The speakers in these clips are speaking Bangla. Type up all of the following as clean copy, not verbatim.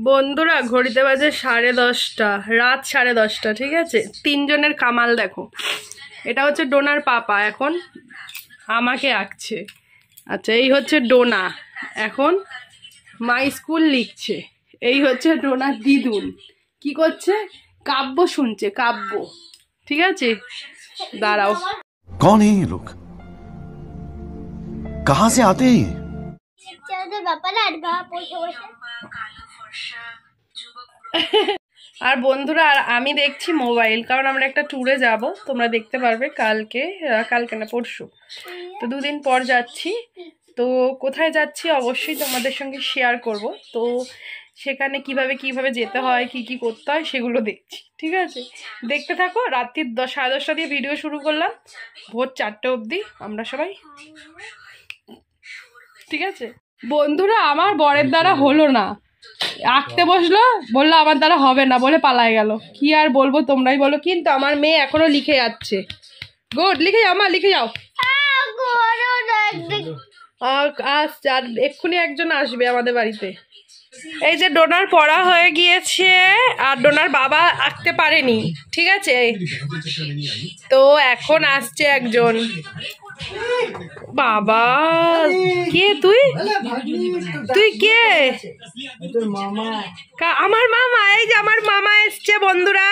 বন্ধুরা ঘড়িতে বাজে 10:30, রাত 10:30, ঠিক আছে। তিনজনের কামাল দেখো। এটা হচ্ছে ডোনার পাপা, এখন আমাকে আঁকছে। আচ্ছা, এই হচ্ছে ডোনা, এখন মাই স্কুল লিখছে। এই হচ্ছে ডোনার দিদুন, কি করছে? কাব্য শুনছে, কাব্য। ঠিক আছে, দাঁড়াও। कौन है ये लोग? कहाँ से आते हैं? আর বন্ধুরা, আর আমি দেখছি মোবাইল, কারণ আমরা একটা ট্যুরে যাব, তোমরা দেখতে পারবে কালকে না পরশু, তো 2 দিন পর যাচ্ছি। তো কোথায় যাচ্ছি অবশ্যই তোমাদের সঙ্গে শেয়ার করব। তো সেখানে কিভাবে যেতে হয়, কি করতে হয়, সেগুলো দেখছি। ঠিক আছে, দেখতে থাকো। রাত্রি 10:30 দিয়ে ভিডিও শুরু করলাম, ভোর 4টে অবধি আমরা সবাই। ঠিক আছে বন্ধুরা, আমার বরের দ্বারা হলো না, আঁকতে বসলো, বললো আমার দ্বারা হবে না বলে পালায় গেল। কি আর বলবো, তোমরাই বলো। কিন্তু আমার মেয়ে এখনো লিখে যাচ্ছে। গুড, লিখে যাও মা, লিখে যাও। আসছে, আর এক্ষুনি একজন আসবে আমাদের বাড়িতে। এই যে ডোনার পড়া হয়ে গিয়েছে, আর ডোনার বাবা আঁকতে পারেনি, ঠিক আছে। তো এখন আসছে একজন। বাবা, কে তুই? তুই কে? আমার মামা। এই যে আমার মামা এসছে বন্ধুরা,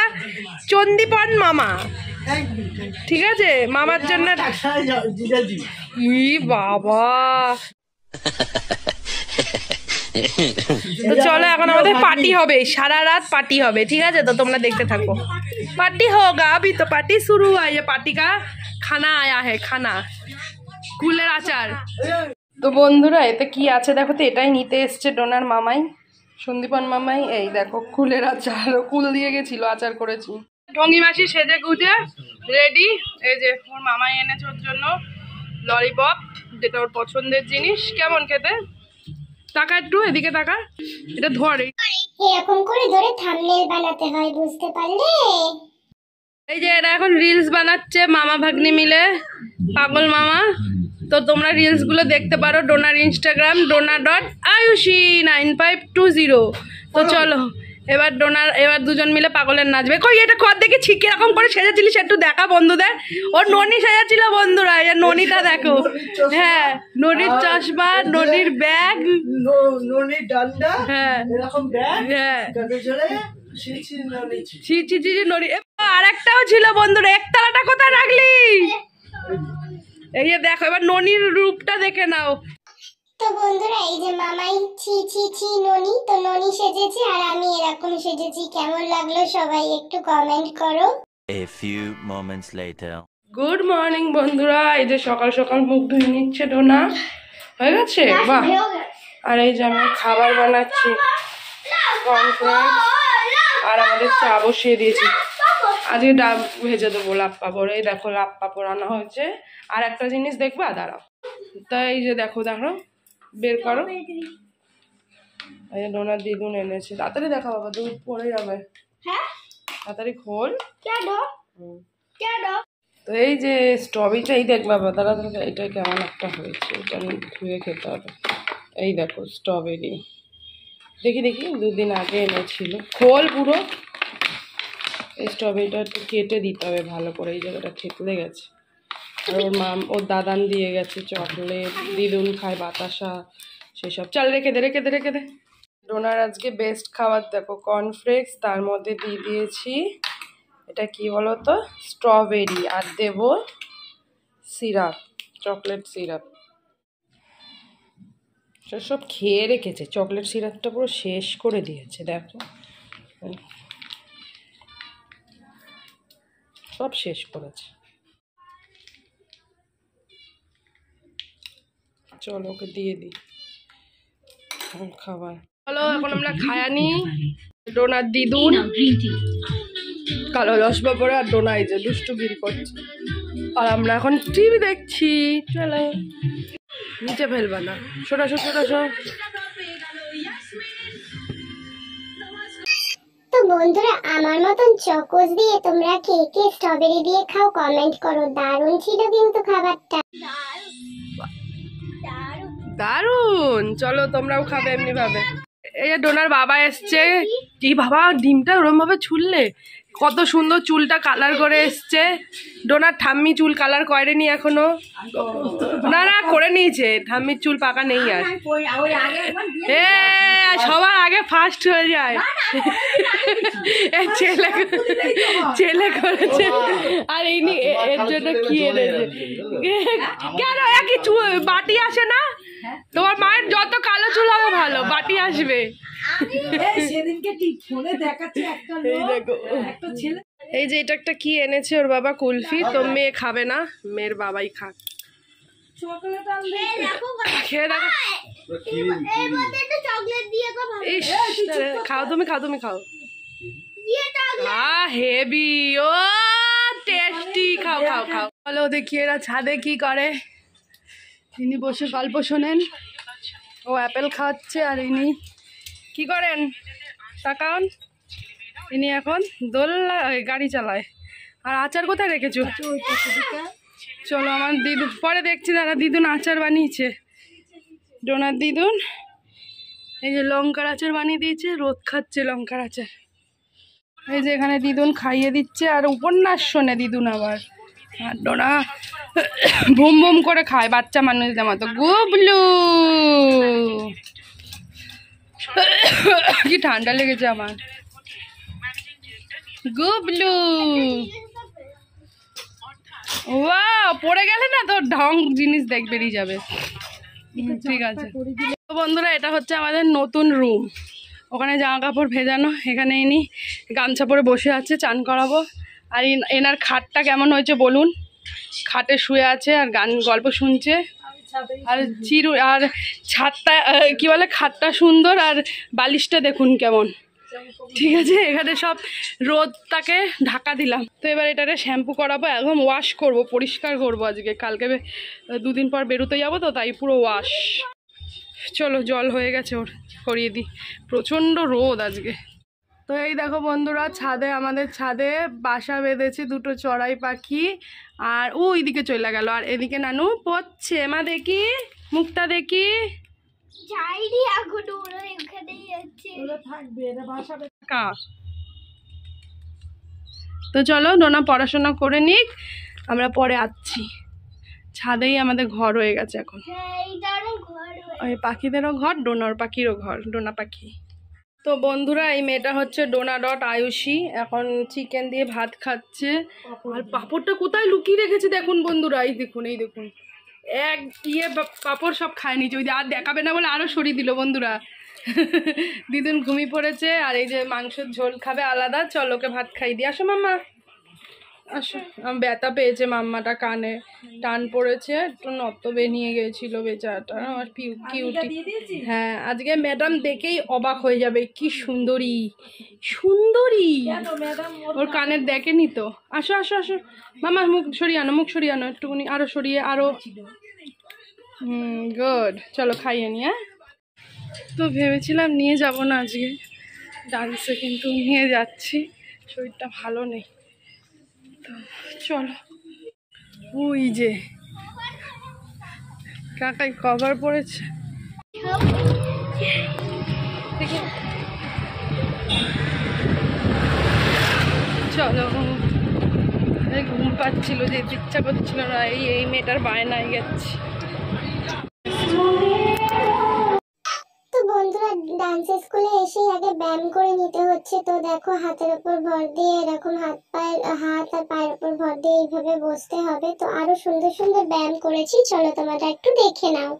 চন্দীপন মামা। ঠিক আছে, মামার জন্য। ই বাবা, তো চলো, এখন আমাদের পার্টি হবে, সারা রাত পার্টি হবে। ঠিক আছে, তো তোমরা দেখতে থাকো। পার্টি হোগা, अभी तो पार्टी शुरू हुआ है। ये पार्टी का खाना आया है, खाना কুলের আচার। তো বন্ধুরা, এতে কি আছে দেখো তো। এটাই নিতে এসছে ডোনার মামাই, সন্দীপন মামাই। এই দেখো কুলের আচার, কুল দিয়ে গেছিল, আচার করেছি। ঢঙ্গি মাসি সেজে গুজে রেডি। এই যে ওর মামাই এনেছে ওর জন্য ললিপপ, যেটা ওর পছন্দের জিনিস। কেমন খেতে? টাকা একটু এদিকে টাকা, এটা ধরে এরকম করে ধরে থাম্বনেল বানাতে হয়, বুঝতে পারলে? এই যে এরা এখন রিলস বানাচ্ছে মামা ভাগ্নি মিলে, পাগল মামা। তো তোমরা রিলস গুলো দেখতে পারো ডোনার ইনস্টাগ্রাম, dona.ayushi9520। তো চলো, এবার দুজন মিলে পাগলের নাচবে। কই এটা কর দেখি, ছিকি এরকম করে সেজেছিলিস, একটু দেখা বন্ধুদের। ওর ননি সেজেছিল বন্ধুরা, এই ননিটা দেখো। হ্যাঁ, ননির চশমা, ননির ব্যাগ, ননির ডান্ডা, হ্যাঁ এরকম ব্যাগ, হ্যাঁ, ননি। আর একটাও ছিল বন্ধুরা, একতলাটা কোথায় রাখলি? এই যে দেখো, এবার ননির রূপটা দেখে নাও। তো বন্ধুরা, এই যে মামাই ছি ননি, তো ননি সেজেছে আর আমি এরকম সেজেছি। কেমন লাগলো সবাই একটু কমেন্ট করো। A few moments later. Good morning বন্ধুরা, এই যে সকাল সকাল মুখ ধুয়ে নিচ্ছে ডোনা। হয়ে গেছে, বাহ। আর এই যে আমি খাবার বানাচ্ছি, কর্নফ্লেক্স, আর আমাদের চা বসিয়ে দিয়েছি। আজকে ডাব ভেজে দেবো, লাপ পাপড়। এই দেখো লাপ পাপড় আনা হয়েছে। আর একটা জিনিস দেখবা, দাঁড়াও। তাই এই যে দেখো বের করো। এই যে ডোনার দিদুন এনেছে। তাড়াতাড়ি দেখা বাবা, দুধ পড়ে যাবে। তাড়াতাড়ি খোল। তো এই যে স্ট্রবেরিটা, এই দেখ বাবা, তাড়াতাড়ি। এটা কেমন একটা হয়েছে, এটা ধুয়ে খেতে হবে। এই দেখো স্ট্রবেরি, দেখি 2 দিন আগে এনেছিল। খোল পুরো। এই স্ট্রবেরিটা একটু কেটে দিতে হবে ভালো করে, এই জায়গাটা থেতলে গেছে। আর ওর দাদান দিয়ে গেছে চকলেট, দিদুন খায় বাতাসা, সেসব। চল রেখে দে। ডোনার আজকে বেস্ট খাবার দেখো, কর্নফ্লেক্স, তার মধ্যে দিয়ে দিয়েছি এটা কি বলো তো, স্ট্রবেরি, আর দেব সিরাপ, চকলেট সিরাপ। সব খেয়ে রেখেছে, চকলেট সিরাপটা পুরো শেষ করে দিয়েছে দেখো, সব শেষ করেছে। চলো ওকে দিয়ে দিই খাবার। চলো এখন আমরা খায়ানি। ডোনার দিদুন কালো লসবা পরে, আর ডোনা এই যে দুষ্টুগিরি করছে, আর আমরা এখন টিভি দেখছি। চলো, নিচে ফেলবা না, ছোটাছো। তো বন্ধুরা, আমার মতন চকোস দিয়ে তোমরা কে কে স্ট্রবেরি দিয়ে খাও কমেন্ট করো। দারুণ ছিল কিন্তু খাবারটা, দারুণ। চলো তোমরাও খাবে এমনি ভাবে। এই যে ডোনার বাবা এসছে। এই বাবা ডিমটা ওরম ভাবে ছুললে কত সুন্দর, চুলটা কালার করে এসছে। ডোনার ঠাম্মি চুল কালার করেনি এখনো, না না করে নিয়েছে, ঠাম্মির চুল পাকা নেই আর। এ সবার আগে ফার্স্ট হয়ে যায়। ছেলে করেছে আর ইনি এর জন্য কি এনেছে। কেন একই চুল বাটি আসে না? তোমার মায়ের যত কালো চুল হবে ভালো, বাটি আসবে। এই যে এটা একটা কি এনেছে ওর বাবা, কুলফি। তো মেয়ে খাবে না, মেয়ের বাবাই খাক। খেয়ে দেখো। ইস, খাও তুমি, খাও তুমি, খাও। হেভি, ও টেস্টি, খাও খাও খাও। বলো দেখি এরা ছাদে কি করে। ইনি বসে গল্প শোনেন, ও অ্যাপেল খাওয়াচ্ছে আর ইনি কি করেন তাকান। ইনি এখন দোলনা গাড়ি চালায়। আর আচার কোথায় রেখেছো? চলো আমার দিদুন, পরে দেখছি দাদা। দিদুন আচার বানিয়েছে, ডোনার দিদুন। এই যে লঙ্কার আচার বানিয়ে দিয়েছে, রোদ খাচ্ছে লঙ্কার আচার। এই যে এখানে দিদুন খাইয়ে দিচ্ছে আর উপন্যাস শোনে দিদুন আবার। আর ডোনা ভুম ভুম করে খায় বাচ্চা মানুষদের মতো। গুবলু, কি ঠান্ডা লেগেছে আমার। গুবলু, ওয়াও, পড়ে গেলে না তো ঢং জিনিস দেখ বেরিয়ে যাবে। ঠিক আছে বন্ধুরা, এটা হচ্ছে আমাদের নতুন রুম। ওখানে জামা কাপড় ভেজানো, এখানে ইনি গামছা পরে বসে আছে, চান করাবো। আর এনার খাটটা কেমন হয়েছে বলুন। খাটে শুয়ে আছে আর গান গল্প শুনছে। আর আর ছাদটা কি বলে, খাটটা সুন্দর আর বালিশটা দেখুন কেমন। ঠিক আছে, এখানে সব রোদটাকে ঢাকা দিলাম। তো এবার এটাকে শ্যাম্পু করাবো, একদম ওয়াশ করব, পরিষ্কার করবো আজকে। কালকে দুদিন পর বেরোতে যাবো তো, তাই পুরো ওয়াশ। চলো জল হয়ে গেছে, ওর করিয়ে দিই, প্রচণ্ড রোদ আজকে। তো এই দেখো বন্ধুরা, ছাদে, আমাদের ছাদে বাসা বেঁধেছে দুটো চড়াই পাখি। আর ওইদিকে চলে গেল, আর এদিকে নানু পড়ছে। মা দেখি মুখটা দেখি। তো চলো ডোনা পড়াশোনা করে নিক, আমরা পরে আসছি। ছাদেই আমাদের ঘর হয়ে গেছে এখন। ওই পাখিদেরও ঘর, ডোনার পাখিরও ঘর, ডোনা পাখি। তো বন্ধুরা, এই মেয়েটা হচ্ছে ডোনা ডট আয়ুষী, এখন চিকেন দিয়ে ভাত খাচ্ছে। আর পাঁপড়টা কোথায় লুকিয়ে রেখেছে দেখুন বন্ধুরা, এই দেখুন, এই দেখুন, এক পাঁপড় সব খায় নিচ্ছে। ওই আর দেখাবে না বলে আরও সরিয়ে দিল বন্ধুরা। দিদুন ঘুমিয়ে পড়েছে। আর এই যে মাংসের ঝোল খাবে আলাদা। চল ওকে ভাত খাই দিয়ে। আসো মাম্মা, আসো। ব্যথা পেয়েছে মাম্মাটা, কানে টান পড়েছে, একটু নত বেরিয়ে গিয়েছিল বেচারাটা। আমার কিউটি। হ্যাঁ, আজকে ম্যাডাম দেখেই অবাক হয়ে যাবে, কি সুন্দরী সুন্দরী। ওর কানের দেখেনি তো। আসো আসো আসো মামা, মুখ সরিয়ে আনো, মুখ সরিয়ে আনো একটুখানি, আরো সরিয়ে, আরো। গুড, চলো খাইয়ে নি। হ্যাঁ, তো ভেবেছিলাম নিয়ে যাব না আজকে ডান্সে, কিন্তু নিয়ে যাচ্ছি, শরীরটা ভালো নেই। তো চলো, ওই যে কাকাই কভার পড়েছে। চলো, ঘুম পাচ্ছিল, যেতে ইচ্ছা করছিল না, এই মেয়েটার বায়নায় গেছি। তো বন্ধুরা, ডান্স স্কুলে এসে আগে ব্যায়াম করে নিতে হচ্ছে। তো দেখো, হাতের উপর ভর দিয়ে এরকম হাত আর পায়ের উপর ভর দিয়ে এইভাবে বসতে হবে। তো আরো সুন্দর সুন্দর ব্যায়াম করেছি, চলো তোমরা একটু দেখে নাও।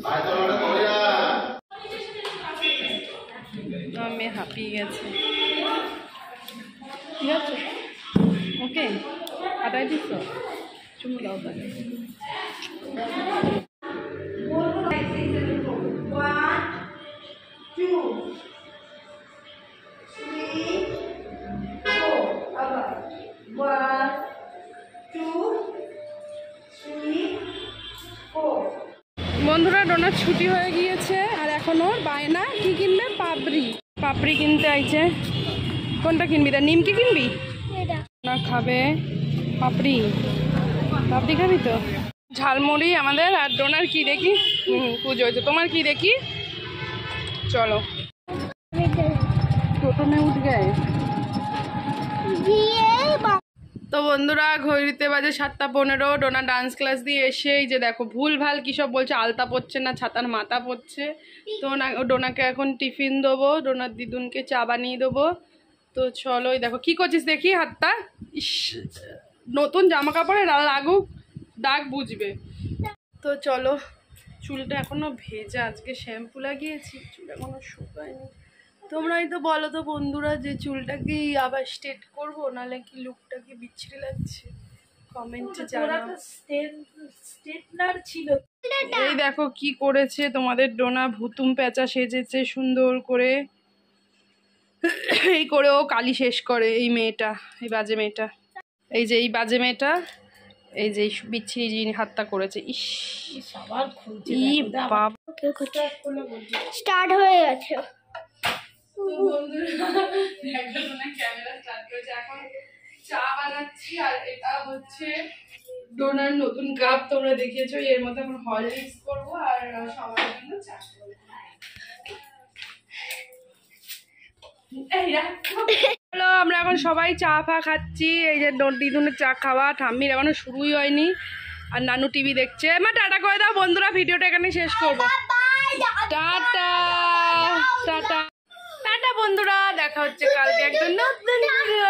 白头的狗呀！ মেয়ে হাঁপিয়ে গেছে। ঠিক আছে, ওকে, হাঁটাই দিস, চুমু দাও তাহলে। বন্ধুরা, ডোনার ছুটি হয়ে গিয়েছে আর এখন ওর বায়না কি কিনবে? পাপড়ি। পাপড়ি কিনতে আইছে। কোনটা কিনবি? তা নিমকি কিনবি? না, খাবে পাপড়ি। পাপড়ি খাবি তো? ঝালমুড়ি আমাদের। আর ডোনার কি দেখি? পুজো হয়েছে। তোমার কি দেখি? চলো, টোটো মে উঠ গে। তো বন্ধুরা, ঘড়িতে বাজে 7:15। ডোনা ডান্স ক্লাস দিয়ে এসে এই যে দেখো ভুল ভাল কী সব বলছে, আলতা পড়ছে না, ছাতার মাথা পড়ছে। তো ডোনাকে এখন টিফিন দেবো, ডোনার দিদুনকে চা বানিয়ে দেবো। তো চলো, এই দেখো কি করছিস দেখি হাতটা। ইস, নতুন জামা কাপড়ে লাগুক দাগ বুঝবে। তো চলো, চুলটা এখনো ভেজা, আজকে শ্যাম্পু লাগিয়েছি, চুল এখনো শুকায়নি। তোমরাই তো বলো তো বন্ধুরা, যে চুলটা কি আবার স্ট্রেট করবো, নাহলে কি লুকটা কি বিচ্ছিরি লাগছে? কমেন্টে জানাও। স্ট্রেটনার ছিল। এই দেখো কি করেছে তোমাদের ডোনা, ভুতুম প্যাঁচা সেজেছে সুন্দর করে। এই করে ও কালি শেষ করে এই মেয়েটা, এই বাজে মেয়েটা। এই যে এই বাজে মেয়েটা, এই যে বিচ্ছিরি জিনিস হাতটা করেছে। ইস, ই বাবা, স্টার্ট হয়ে গেছে। তো বন্ধুরা, দেখো না ক্যামেরা স্টার্ট করেছে। এখন চা বানাচ্ছি আর এটা হচ্ছে ডোনার নতুন কাপ, তোমরা দেখিয়েছো। এর মধ্যে এখন হরলিক্স করবো আর সবার জন্য চা করবো। হ্যালো, আমরা এখন সবাই চা ফা খাচ্ছি। এই যে দিদুনের চা খাওয়া, ঠাম্মির এখনো শুরুই হয়নি। আর নানু টিভি দেখছে। মা টাটা করে দাও বন্ধুরা, ভিডিওটা এখানে শেষ করবো। টাটা টাটা টাটা বন্ধুরা, দেখা হচ্ছে কালকে একদম নতুন ভিডিও।